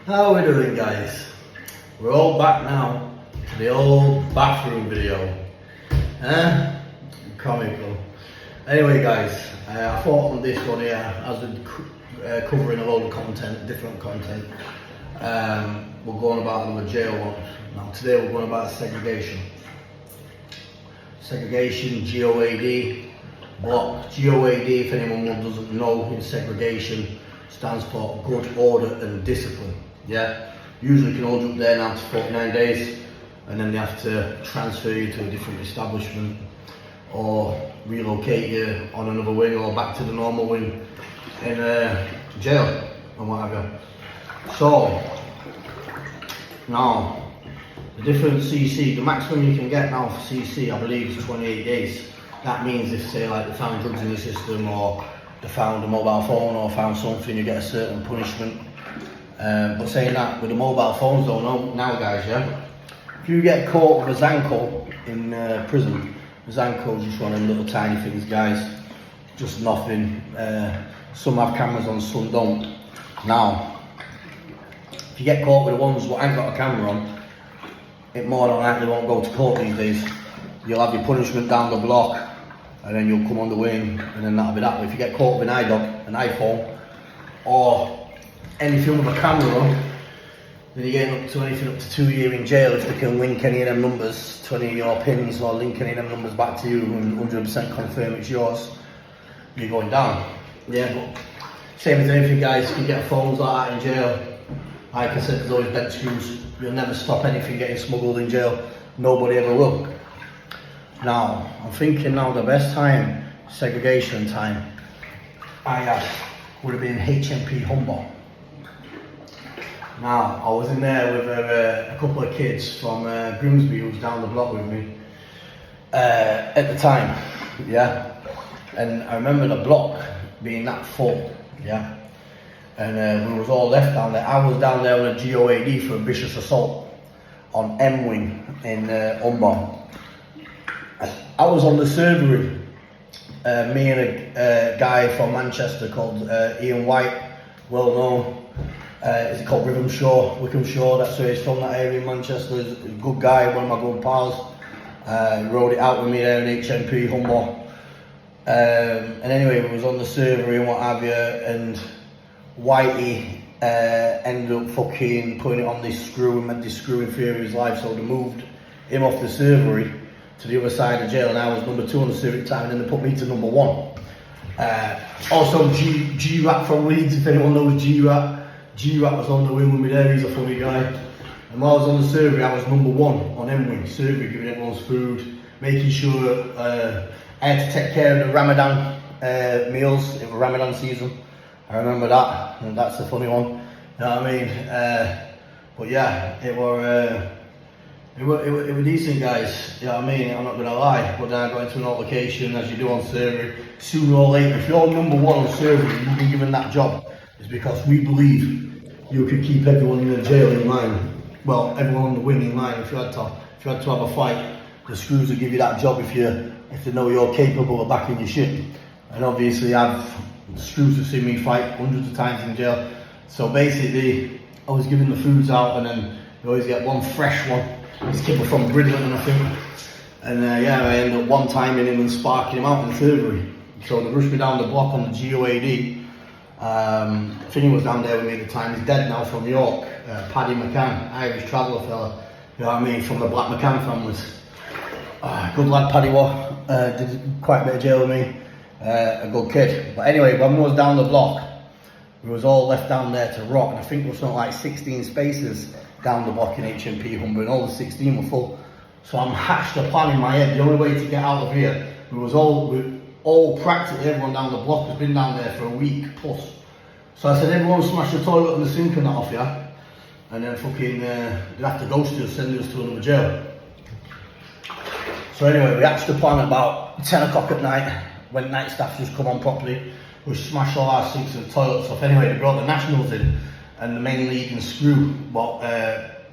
How are we doing, guys? We're all back now to the old bathroom video. Comical. Anyway, guys, I thought on this one here, as we're covering a load of content, different content, we're going about another jail one. Now today we're going about segregation. Segregation, GOAD, block. GOAD, if anyone doesn't know, in segregation stands for good order and discipline. Yeah, usually can hold you up there now to 49 days, and then they have to transfer you to a different establishment or relocate you on another wing or back to the normal wing in jail and what have you. So now the different CC, the maximum you can get now for CC, I believe, is 28 days. That means if, say, like they found drugs in the system, or they found a mobile phone, or found something, you get a certain punishment. But saying that, with the mobile phones though, now guys, yeah, if you get caught with a Zanko in prison, the Zanko's just one of them little tiny things, guys, just nothing. Some have cameras on, some don't. Now, if you get caught with the ones what ain't got a camera on, it more than likely won't go to court these days. You'll have your punishment down the block, and then you'll come on the wing, and then that'll be that. But if you get caught with an iDog, an iPhone, or anything with a camera on, then you're getting up to anything up to 2 years in jail if they can link any of them numbers to any of your pins, or link any of them numbers back to you and 100% confirm it's yours. You're going down. Yeah, but same as anything, guys, you get phones like that in jail. Like I said, there's always bent screws. You'll never stop anything getting smuggled in jail. Nobody ever will. Now, I'm thinking now the best time, segregation time, I had would have been HMP Humber. Now, I was in there with a couple of kids from Grimsby who was down the block with me at the time, yeah. And I remember the block being that full, yeah. And we was all left down there. I was down there with a GOAD for a vicious assault on M Wing in Humber. I was on the servery. Me and a guy from Manchester called Ian White, well known. Is it called Wickhamshire, that's where he's from, that area in Manchester. He's a good guy, one of my good pals. He rode it out with me there in HMP Humber. And anyway, we was on the servery and what have you, and Whitey ended up fucking putting it on this screw and meant this screw in fear of his life, so they moved him off the servery to the other side of jail, and I was number 2 on the servery at the time, and then they put me to number 1. Also G-Rat from Leeds, if anyone knows G-Rat. G-Rat was on the wing with me there, he's a funny guy. And while I was on the servery, I was number 1 on M-Wing, servery, giving everyone's food, making sure I had to take care of the Ramadan meals in the Ramadan season. I remember that, and that's the funny one, you know what I mean? But yeah, it were decent, guys, you know what I mean? I'm not gonna lie. But then I got into an altercation, as you do on servery. Sooner or later, if you're number 1 on servery, you've been given that job, it's because we believe you could keep everyone in the jail in line. Well, everyone on the wing in line. If you had to have a fight, the screws will give you that job if they know you're capable of backing your shit. And obviously, screws have seen me fight hundreds of times in jail. So basically, I was giving the foods out, and then you always get one fresh one. This kid was from Bridlington, I think. And yeah, I ended up one-timing him and sparking him out in the servery. So they rushed me down the block on the GOAD. Finny was down there with me at the time. He's dead now, from York. Paddy McCann, Irish traveller fella. You know what I mean? From the Black McCann families. Good lad, Paddy was. Did quite a bit of jail with me. A good kid. But anyway, when we was down the block, we was all left down there to rot, and I think there was something like 16 spaces down the block in HMP Humber, and all the 16 were full. So I'm hatched a plan in my head. The only way to get out of here, we all practically everyone down the block has been down there for a week plus. So I said, everyone smash the toilet and the sink and that off, yeah? And then fucking, they'd have to ghost us, send us to another jail. So anyway, we hatched the plan about 10 o'clock at night, when night staff just come on properly. We smashed all our sinks and toilets off. Anyway, they brought the nationals in, and the main lead and screw what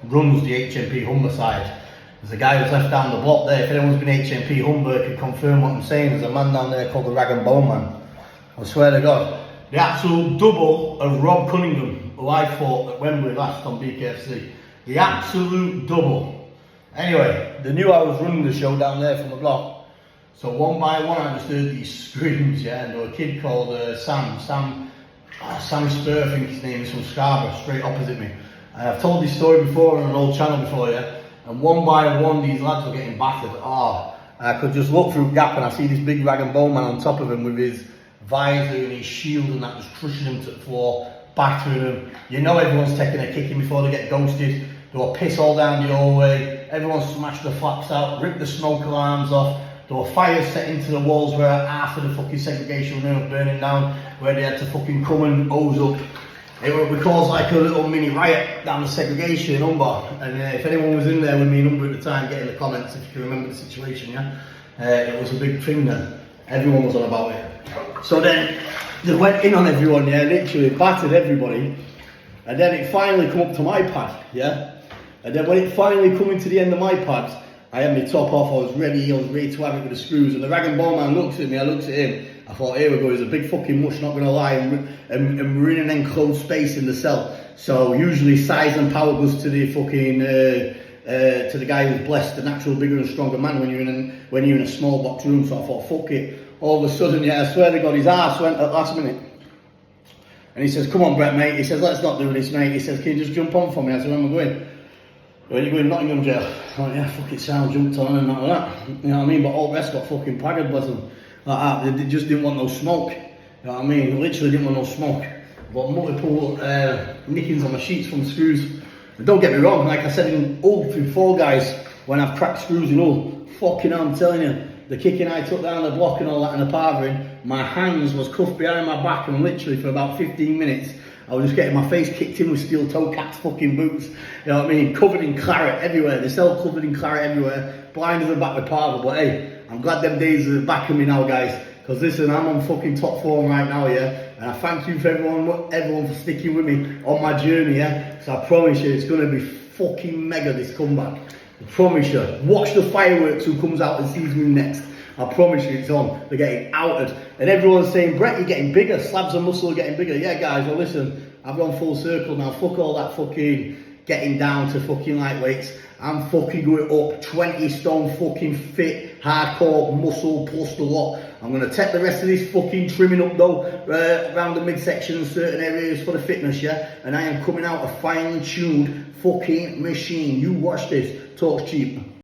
runs the HMP Humber side. There's a guy who's left down the block there. If anyone's been HMP Humber can confirm what I'm saying. There's a man down there called the Rag and Bone Man. I swear to God. The absolute double of Rob Cunningham, who I fought at Wembley last on BKFC. The absolute double. Anyway, they knew I was running the show down there from the block. So one by one I just heard these screams, yeah, and there was a kid called Sam Spur, I think his name is, from Scarborough, straight opposite me. And I've told this story before on an old channel before, yeah, and one by one these lads were getting battered. Oh, I could just look through the gap and I see this big rag and bone man on top of him with his visor and his shield and that, just crushing him to the floor, battering him. You know everyone's taking a kicking before they get ghosted. There were piss all down the hallway. Everyone smashed the flaps out, ripped the smoke alarms off. There were fires set into the walls where half of the fucking segregation room was burning down, where they had to fucking come and hose up. We caused like a little mini riot down the segregation in Umbar. And if anyone was in there with me in Umbar at the time, get in the comments if you can remember the situation, yeah? It was a big thing then. Everyone was on about it. So then they went in on everyone, yeah, literally battered everybody. And then it finally come up to my pad, yeah? And then when it finally come into the end of my pads, I had my top off, I was ready to have it with the screws. And the rag and bone man looks at me, I looks at him. I thought, here we go, he's a big fucking mush, not gonna lie. And we're in an enclosed space in the cell. So usually size and power goes to the fucking, to the guy who's blessed, the natural bigger and stronger man when you're in a small box room. So I thought, fuck it. All of a sudden, yeah, I swear to God, his arse went at last minute. And he says, come on, Brett, mate. He says, let's not do this, mate. He says, can you just jump on for me? I said, where am I going? Where are you going? Nottingham jail. I went, yeah, fucking sound, jumped on and all that. You know what I mean? But all the rest got fucking pagged, bless them. Like that. They just didn't want no smoke. You know what I mean? They literally didn't want no smoke. But multiple nickings on my sheets from screws. And don't get me wrong, like I said in all through Fall Guys, when I've cracked screws and all, fucking hell, I'm telling you, the kicking I took down the block and all that and the parvering, my hands was cuffed behind my back and literally for about 15 minutes, I was just getting my face kicked in with steel toe caps fucking boots. You know what I mean? Covered in claret everywhere. The cell covered in claret everywhere. Blind as a bat with parver. But hey, I'm glad them days are back of me now, guys. Because listen, I'm on fucking top form right now, yeah? And I thank you for everyone for sticking with me on my journey, yeah? So I promise you, it's going to be fucking mega, this comeback. I promise you. Watch the fireworks who comes out and sees me next. I promise you it's on. They're getting outed. And everyone's saying, Brett, you're getting bigger. Slabs of muscle are getting bigger. Yeah, guys, well, listen, I've gone full circle now. Fuck all that fucking getting down to fucking lightweights. I'm fucking going up 20 stone fucking fit, hardcore muscle plus the lot. I'm going to take the rest of this fucking trimming up though, around the midsection and certain areas for the fitness, yeah? And I am coming out a fine-tuned fucking machine. You watch this. Talk's cheap.